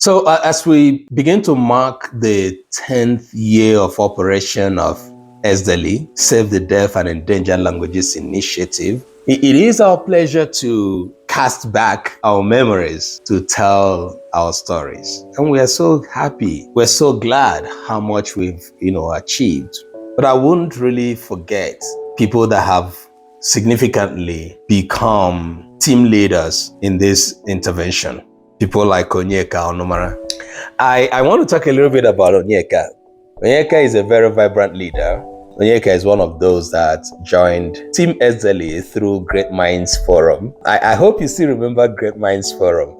So as we begin to mark the 10th year of operation of S-DELI, Save the Deaf and Endangered Languages Initiative, it is our pleasure to cast back our memories to tell our stories. And we are so happy. We're so glad how much we've, achieved. But I wouldn't really forget people that have significantly become team leaders in this intervention. People like Onyeka Onomara. I want to talk a little bit about Onyeka. Onyeka is a very vibrant leader. Onyeka is one of those that joined Team S-DELI through Great Minds Forum. I hope you still remember Great Minds Forum.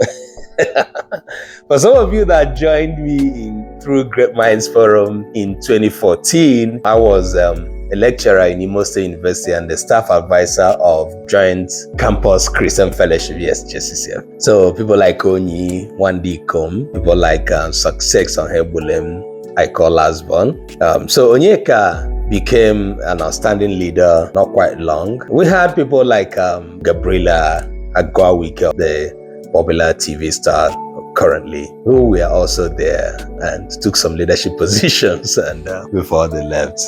For some of you that joined me through Great Minds Forum in 2014, I was a lecturer in Imo State University and the staff advisor of Joint Campus Christian Fellowship, yes, JCCF. So people like Onyi, Wandi Kom, people like Success on Hebulem, I call Lasbon. So Onyeka became an outstanding leader not quite long. We had people like Gabriela Agwawike, the popular TV star currently, who were also there and took some leadership positions and before they left.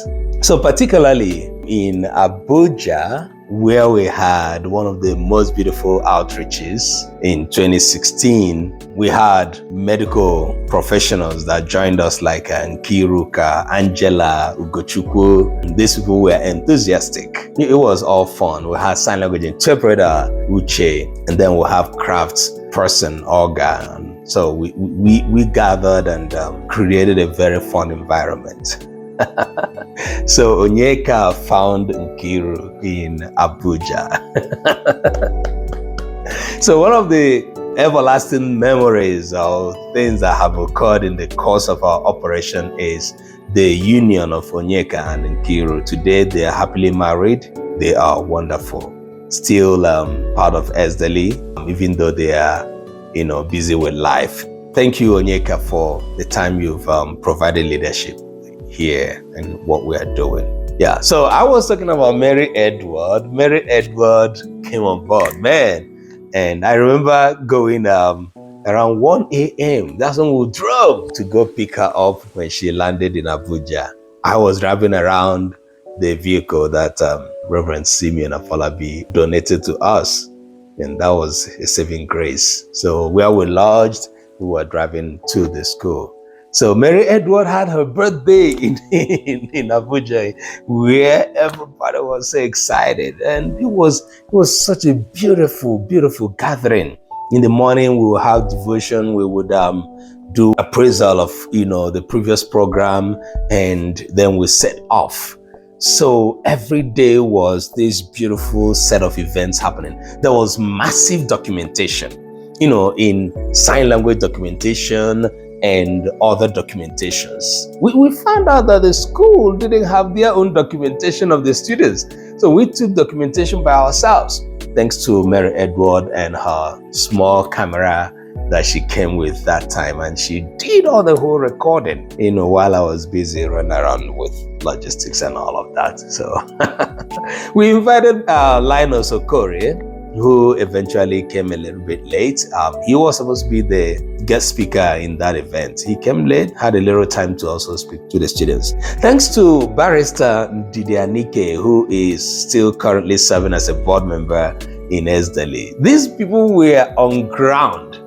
So particularly in Abuja, where we had one of the most beautiful outreaches in 2016, we had medical professionals that joined us like Nkiruka, Angela, Ugochukwu. These people were enthusiastic. It was all fun. We had sign language interpreter, Uche, and then we'll have crafts person, Olga. So we gathered and created a very fun environment. So Onyeka found Nkiru in Abuja. So one of the everlasting memories or things that have occurred in the course of our operation is the union of Onyeka and Nkiru. Today they are happily married. They are wonderful. Still part of S-DELI, even though they are, busy with life. Thank you, Onyeka, for the time you've provided leadership here and what we are doing. Yeah, so I was talking about Mary Edward. Mary Edward came on board, man. And I remember going around 1 a.m. That's when we drove to go pick her up when she landed in Abuja. I was driving around the vehicle that Reverend Simeon Afolabi donated to us. And that was a saving grace. So where we lodged, we were driving to the school. So Mary Edward had her birthday in Abuja, where everybody was so excited. And it was such a beautiful, beautiful gathering. In the morning, we would have devotion. We would do appraisal of, the previous program, and then we set off. So every day was this beautiful set of events happening. There was massive documentation, in sign language documentation and other documentations. We found out that the school didn't have their own documentation of the students. So we took documentation by ourselves, thanks to Mary Edward and her small camera that she came with that time. And she did all the whole recording, while I was busy running around with logistics and all of that. So we invited Linus Okore, who eventually came a little bit late. He was supposed to be the guest speaker in that event. He came late, had a little time to also speak to the students. Thanks to Barrister Didianike, who is still currently serving as a board member in S-DELI. These people were on ground,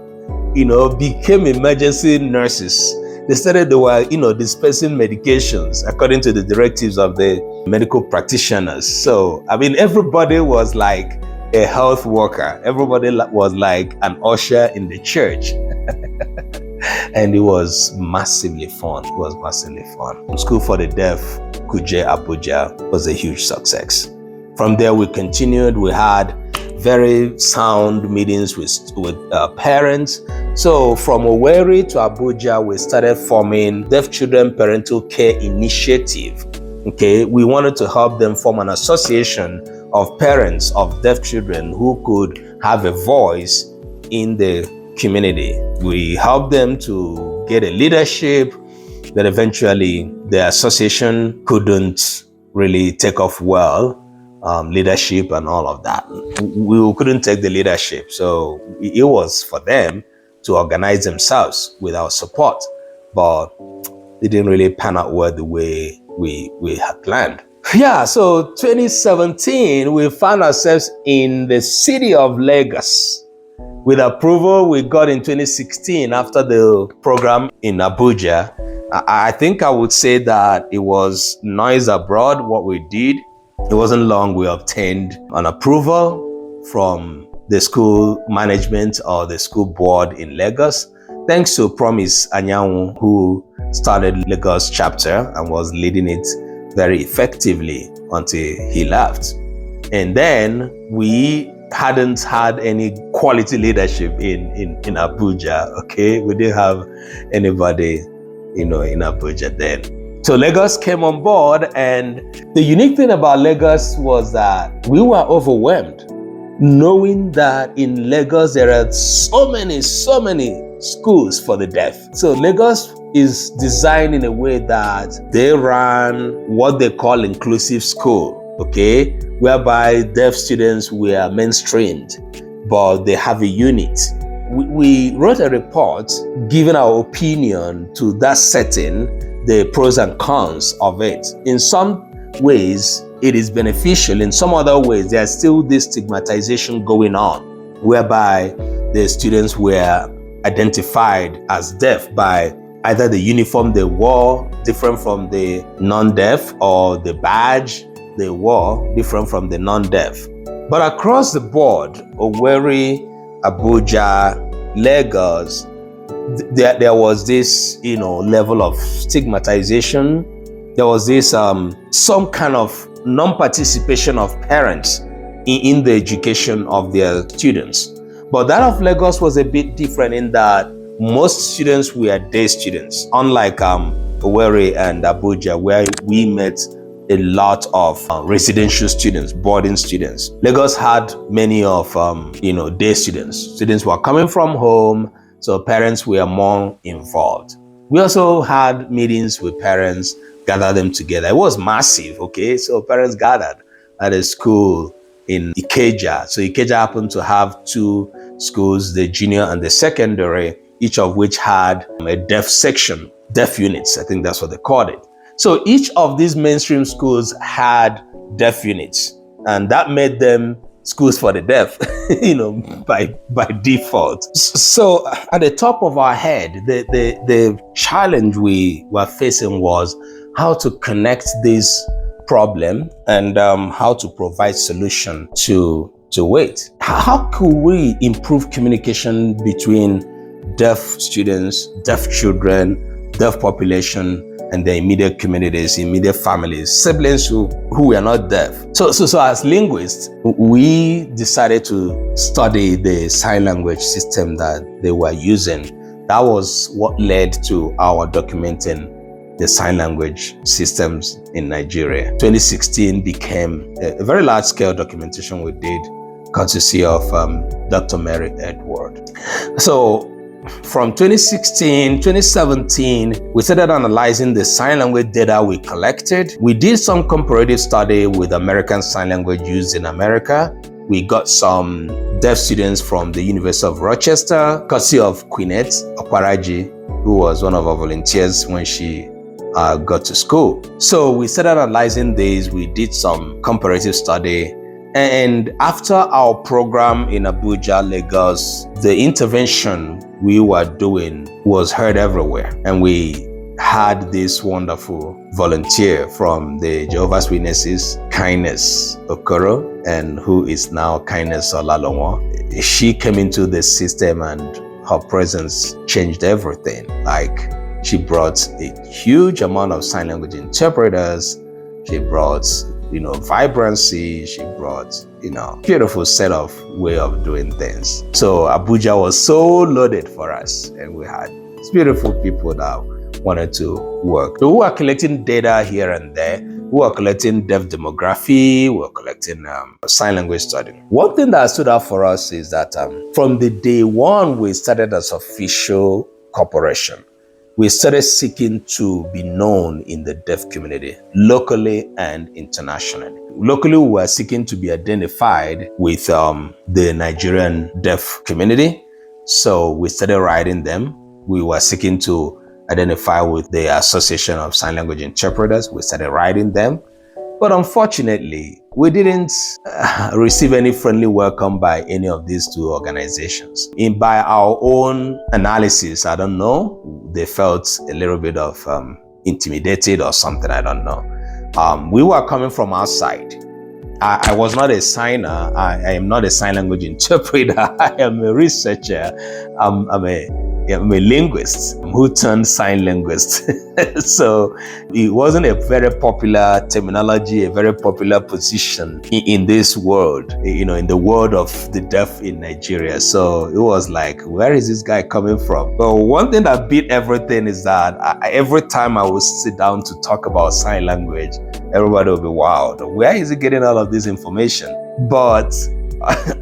became emergency nurses. They were, dispensing medications according to the directives of the medical practitioners. So, everybody was like a health worker. Everybody was like an usher in the church. And it was massively fun. It was massively fun. School for the Deaf, Kuje, Abuja was a huge success. From there, we continued. We had very sound meetings with parents. So from Owerri to Abuja, we started forming Deaf Children Parental Care Initiative. Okay, we wanted to help them form an association of parents of deaf children who could have a voice in the community. We helped them to get a leadership, but eventually the association couldn't really take off well, leadership and all of that. We couldn't take the leadership. So it was for them to organize themselves with our support, but it didn't really pan out well the way we had planned. Yeah, so 2017, we found ourselves in the city of Lagos. With approval we got in 2016 after the program in Abuja, I think I would say that it was noise abroad what we did. It wasn't long we obtained an approval from the school management or the school board in Lagos, thanks to Promise Anyanwu, who started Lagos chapter and was leading it very effectively until he left. And then we hadn't had any quality leadership in Abuja, okay? We didn't have anybody, in Abuja then. So Lagos came on board, and the unique thing about Lagos was that we were overwhelmed, knowing that in Lagos there are so many schools for the deaf. So Lagos is designed in a way that they ran what they call inclusive school, okay, whereby deaf students were mainstreamed, but they have a unit. We wrote a report giving our opinion to that setting, the pros and cons of it. In some ways, it is beneficial. In some other ways, there's still this stigmatization going on, whereby the students were identified as deaf by either the uniform they wore, different from the non-deaf, or the badge they wore, different from the non-deaf. But across the board, Owerri, Abuja, Lagos, there was this, level of stigmatization. There was this some kind of non-participation of parents in the education of their students. But that of Lagos was a bit different in that most students were day students, unlike Owerri and Abuja, where we met a lot of residential students, boarding students. Lagos had many of day students who are coming from home, so parents were more involved. We also had meetings with parents, gather them together. It was massive, okay? So parents gathered at a school in Ikeja. So Ikeja happened to have two schools, the junior and the secondary, each of which had a deaf section, deaf units, I think that's what they called it. So each of these mainstream schools had deaf units, and that made them schools for the deaf, by default. So at the top of our head, the challenge we were facing was how to connect this problem and how to provide solution to it. How could we improve communication between deaf students, deaf children, deaf population, and their immediate communities, immediate families, siblings who were not deaf? So as linguists, we decided to study the sign language system that they were using. That was what led to our documenting the sign language systems in Nigeria. 2016 became a very large-scale documentation we did, courtesy of Dr. Mary Edward. So from 2016, 2017, we started analyzing the sign language data we collected. We did some comparative study with American Sign Language used in America. We got some deaf students from the University of Rochester, courtesy of Queenette Okwaraji, who was one of our volunteers when she got to school. So we started analyzing these. We did some comparative study. And after our program in Abuja, Lagos, the intervention we were doing was heard everywhere. And we had this wonderful volunteer from the Jehovah's Witnesses, Kindness Okoro, and who is now Kindness Olalonwo. She came into the system and her presence changed everything. Like, she brought a huge amount of sign language interpreters. She brought vibrancy. She brought, beautiful set of way of doing things. So Abuja was so loaded for us, and we had beautiful people that wanted to work. So we were collecting data here and there. We were collecting deaf demography. We were collecting sign language study. One thing that stood out for us is that from the day one we started as official corporation, we started seeking to be known in the deaf community, locally and internationally. Locally, we were seeking to be identified with the Nigerian deaf community. So we started writing them. We were seeking to identify with the Association of Sign Language Interpreters. We started writing them. But unfortunately, we didn't receive any friendly welcome by any of these two organizations. By our own analysis, I don't know, they felt a little bit of intimidated or something, I don't know. We were coming from outside. I was not a signer. I am not a sign language interpreter. I am a researcher. I'm a linguist who turned sign linguist. So it wasn't a very popular terminology, a very popular position in this world, in the world of the deaf in Nigeria. So it was like, where is this guy coming from? But one thing that beat everything is that every time I would sit down to talk about sign language, everybody will be wowed. Where is he getting all of this information? But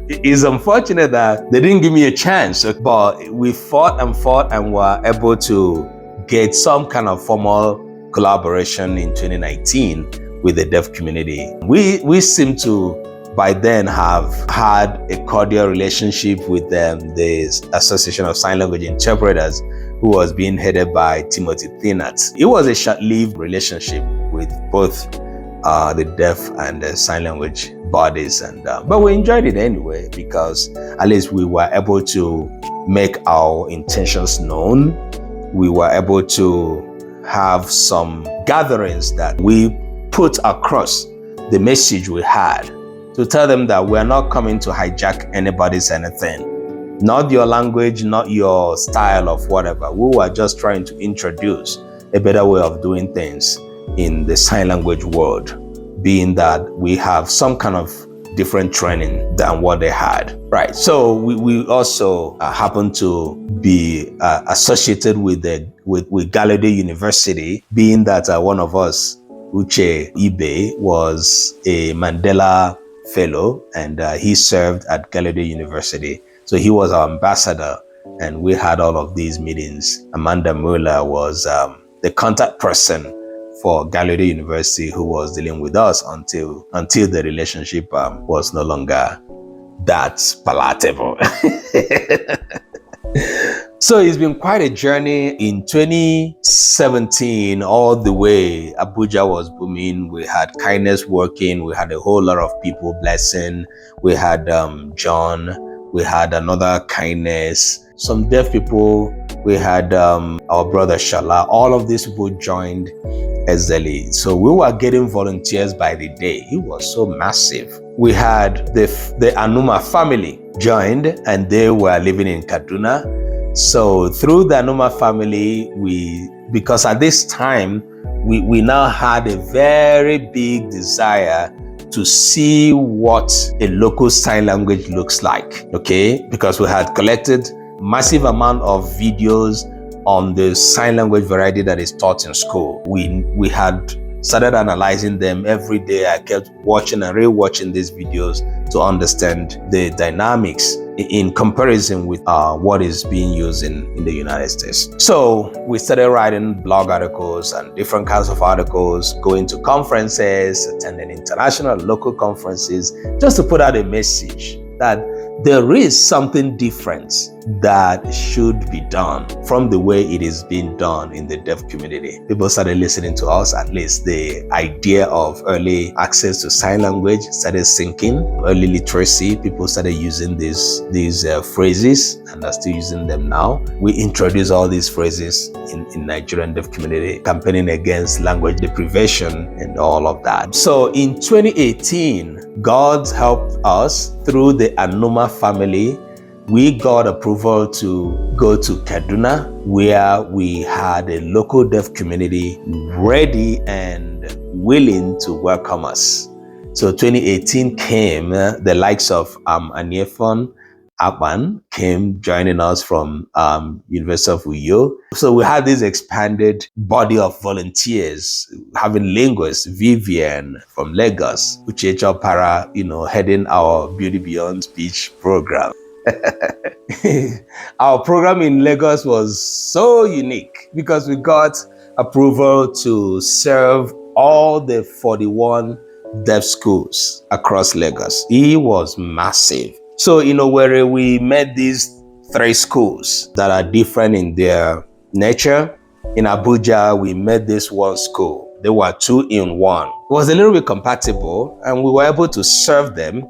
it's unfortunate that they didn't give me a chance. But we fought and were able to get some kind of formal collaboration in 2019 with the deaf community. We seem to by then have had a cordial relationship with the Association of Sign Language Interpreters, who was being headed by Timothy Thinat. It was a short-lived relationship with both the deaf and the sign language bodies, but we enjoyed it anyway because at least we were able to make our intentions known. We were able to have some gatherings that we put across the message we had to tell them that we're not coming to hijack anybody's anything, not your language, not your style of whatever. We were just trying to introduce a better way of doing things in the sign language world, being that we have some kind of different training than what they had. Right. So we also happen to be associated with Gallaudet University, being that one of us, Uche Ibe, was a Mandela Fellow, and he served at Gallaudet University. So he was our ambassador, and we had all of these meetings. Amanda Muller was the contact person for Gallaudet University, who was dealing with us until the relationship was no longer that palatable. So it's been quite a journey. In 2017, all the way, Abuja was booming. We had kindness working. We had a whole lot of people blessing. We had John. We had another kindness. Some deaf people. We had our brother Shala. All of these people joined S-DELI. So we were getting volunteers by the day. It was so massive. We had the Anuma family joined, and they were living in Kaduna. So through the Anuma family, because at this time, we now had a very big desire to see what a local sign language looks like, okay? Because we had collected massive amount of videos on the sign language variety that is taught in school. We had started analyzing them every day. I kept watching and re-watching these videos to understand the dynamics in comparison with what is being used in the United States. So we started writing blog articles and different kinds of articles, going to conferences, attending international, local conferences, just to put out a message that there is something different that should be done from the way it is being done in the deaf community. People started listening to us. At least the idea of early access to sign language started sinking. Early literacy, people started using these phrases, and are still using them now. We introduced all these phrases in Nigerian deaf community, campaigning against language deprivation and all of that. So in 2018, God helped us through the Anuma family. We got approval to go to Kaduna, where we had a local deaf community ready and willing to welcome us. So 2018 came, the likes of Aniefon Akban came joining us from University of Uyo. So we had this expanded body of volunteers, having linguists, Vivian from Lagos, Uchecha Para, heading our Beauty Beyond Speech program. Our program in Lagos was so unique because we got approval to serve all the 41 deaf schools across Lagos. It was massive. So, where we met these three schools that are different in their nature. In Abuja, we made this one school. There were two in one. It was a little bit compatible, and we were able to serve them,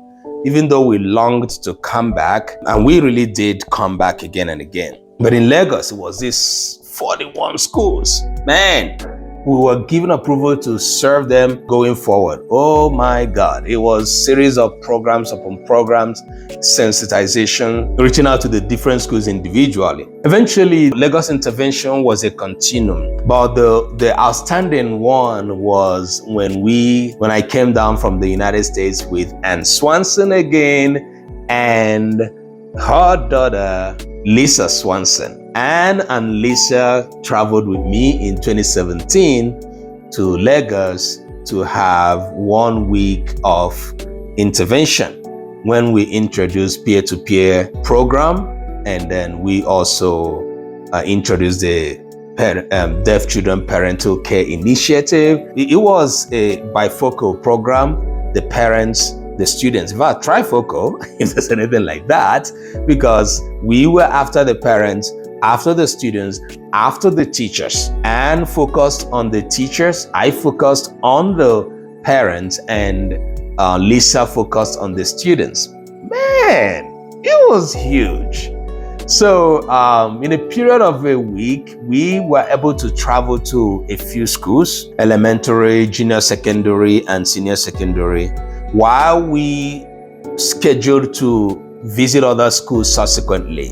even though we longed to come back, and we really did come back again and again. But in Lagos, it was this 41 schools. Man, we were given approval to serve them going forward. Oh my God. It was a series of programs upon programs, sensitization, reaching out to the different schools individually. Eventually, Lagos intervention was a continuum. But the outstanding one was when I came down from the United States with Ann Swanson again and her daughter, Lisa Swanson. Anne and Lisa traveled with me in 2017 to Lagos to have 1 week of intervention when we introduced peer-to-peer program, and then we also introduced the Deaf Children Parental Care Initiative. It was a bifocal program, the parents, the students, in fact, trifocal, if there's anything like that, because we were after the parents, after the students, after the teachers, and focused on the teachers. I focused on the parents, and Lisa focused on the students. Man, it was huge. So in a period of a week, we were able to travel to a few schools, elementary, junior secondary, and senior secondary, while we scheduled to visit other schools subsequently,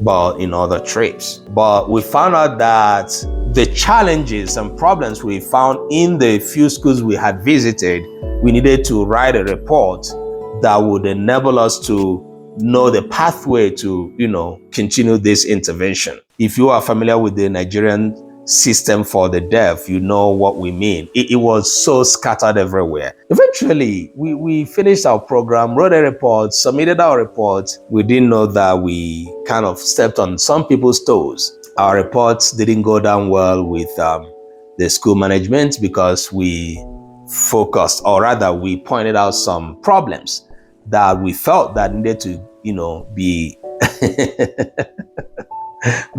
but in other trips. But we found out that the challenges and problems we found in the few schools we had visited, we needed to write a report that would enable us to know the pathway to, continue this intervention. If you are familiar with the Nigerian system for the deaf, you know what we mean. It was so scattered everywhere. Eventually, we finished our program, wrote a report, submitted our report. We didn't know that we kind of stepped on some people's toes. Our reports didn't go down well with the school management because we focused, or rather we pointed out some problems that we felt that needed to, be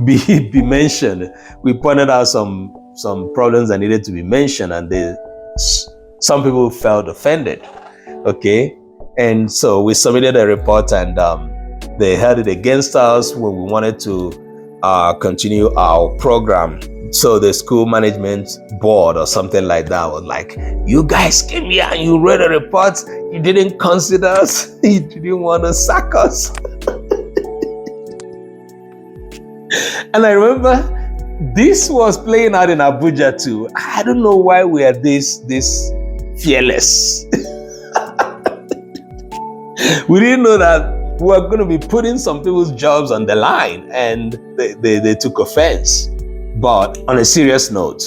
be mentioned. We pointed out some problems that needed to be mentioned, and some people felt offended. Okay, and so we submitted a report, and they held it against us when we wanted to continue our program. So the school management board or something like that was like, "You guys came here and you read a report. You didn't consider us. You didn't want to sack us." And I remember this was playing out in Abuja too. I don't know why we are this fearless. We didn't know that we were going to be putting some people's jobs on the line, and they took offense. But on a serious note,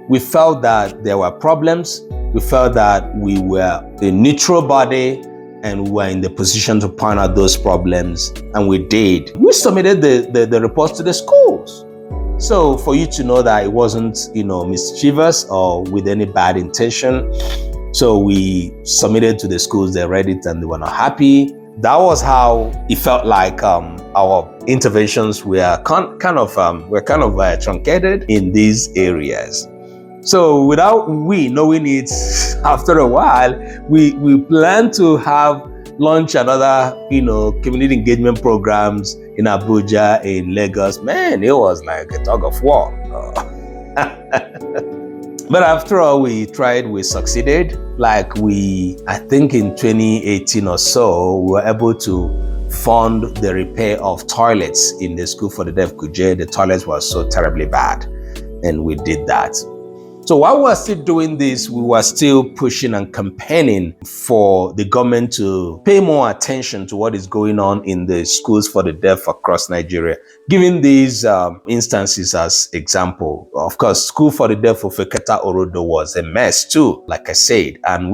we felt that there were problems. We felt that we were a neutral body, and we were in the position to point out those problems, and we did. We submitted the reports to the schools. So for you to know that it wasn't, mischievous or with any bad intention. So we submitted to the schools, they read it and they were not happy. That was how it felt like our interventions were kind of truncated in these areas. So without we knowing it, after a while, we plan to have launch another, community engagement programs in Abuja, in Lagos. Man, it was like a tug of war. But after all, we tried, we succeeded. I think in 2018 or so, we were able to fund the repair of toilets in the school for the deaf Kuje. The toilets were so terribly bad, and we did that. So while we were still doing this, we were still pushing and campaigning for the government to pay more attention to what is going on in the schools for the deaf across Nigeria. Giving these instances as example, of course, School for the Deaf of Eketa Orodo was a mess too, like I said. And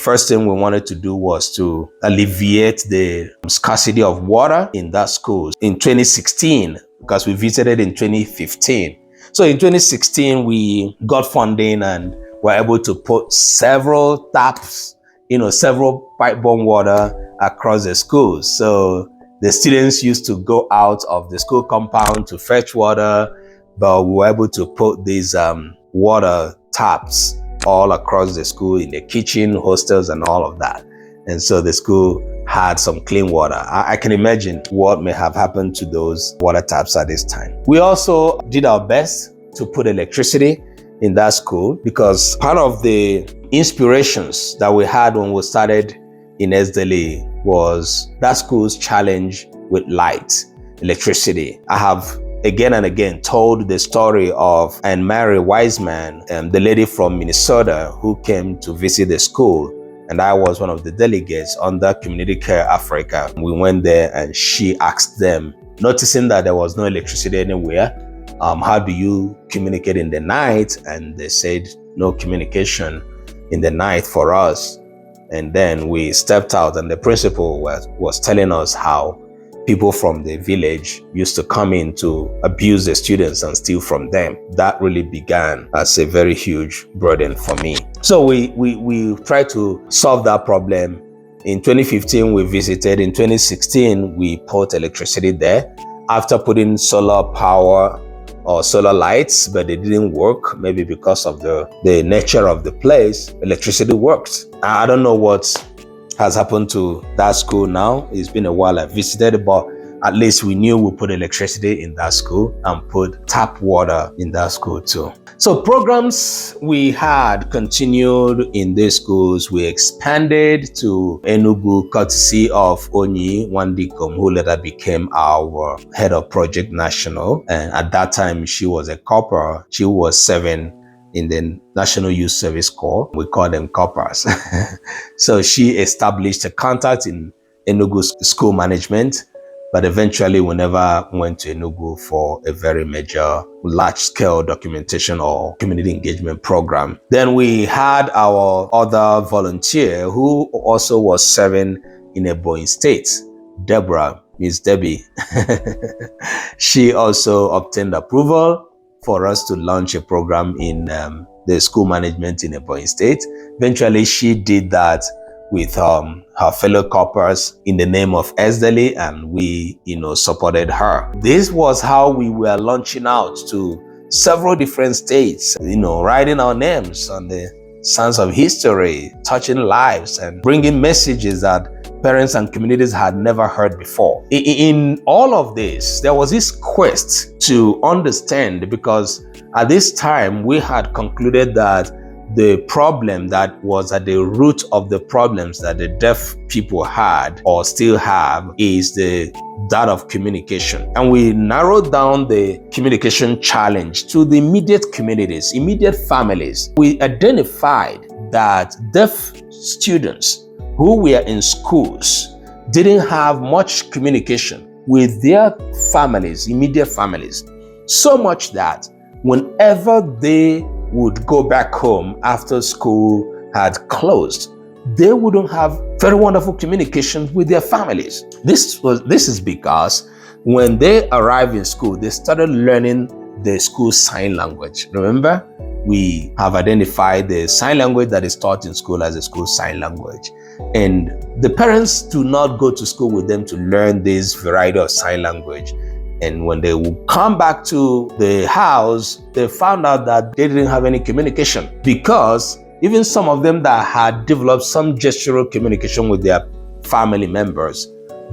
first thing we wanted to do was to alleviate the scarcity of water in that school in 2016, because we visited in 2015. So in 2016, we got funding and were able to put several taps, several pipe-borne water across the schools. So The students used to go out of the school compound to fetch water, but we were able to put these water taps all across the school, in the kitchen, hostels, and all of that. And so the school had some clean water. I can imagine what may have happened to those water taps at this time. We also did our best to put electricity in that school, because part of the inspirations that we had when we started in S-DELI was that school's challenge with light, electricity. I have again and again told the story of Anne Mary Wiseman, the lady from Minnesota who came to visit the school, and I was one of the delegates under Community Care Africa. We went there and she asked them, noticing that there was no electricity anywhere, how do you communicate in the night? And they said no communication in the night for us. And then we stepped out, and the principal was telling us how people from the village used to come in to abuse the students and steal from them. That really began as a very huge burden for me. So we tried to solve that problem. In 2015, we visited. In 2016, we put electricity there after putting solar power or solar lights, but they didn't work, maybe because of the nature of the place. Electricity worked. I don't know what has happened to that school now. It's been a while I visited, but at least we knew we put electricity in that school and put tap water in that school too. So programs we had continued in these schools. We expanded to Enugu, courtesy of Onyi Wandikom, who later became our head of Project National. And at that time, she was a corporal. She was serving in the National Youth Service Corps. We call them corporals. So she established a contact in Enugu school management, but eventually we never went to Enugu for a very major, large-scale documentation or community engagement program. Then we had our other volunteer who also was serving in Ebonyi State, Deborah, Miss Debbie. She also obtained approval for us to launch a program in the school management in Ebonyi State. Eventually, she did that with her fellow corpers in the name of S-DELI, and we, supported her. This was how we were launching out to several different states, writing our names on the sands of history, touching lives, and bringing messages that parents and communities had never heard before. In all of this, there was this quest to understand, because at this time we had concluded that the problem that was at the root of the problems that the deaf people had or still have is that of communication. And we narrowed down the communication challenge to the immediate communities, immediate families. We identified that deaf students who were in schools didn't have much communication with their families, immediate families, so much that whenever they would go back home after school had closed, they wouldn't have very wonderful communication with their families. This is because when they arrived in school, they started learning the school sign language. Remember, we have identified the sign language that is taught in school as a school sign language. And the parents do not go to school with them to learn this variety of sign language. And when they would come back to the house, they found out that they didn't have any communication, because even some of them that had developed some gestural communication with their family members,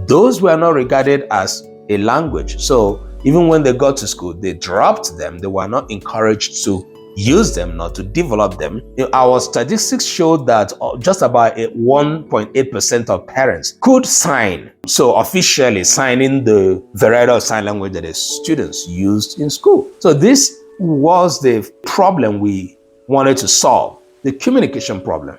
those were not regarded as a language. So even when they got to school, they dropped them. They were not encouraged to use them, not to develop them. Our statistics showed that just about 1.8% of parents could sign. So officially signing the variety of sign language that the students used in school. So this was the problem we wanted to solve, the communication problem.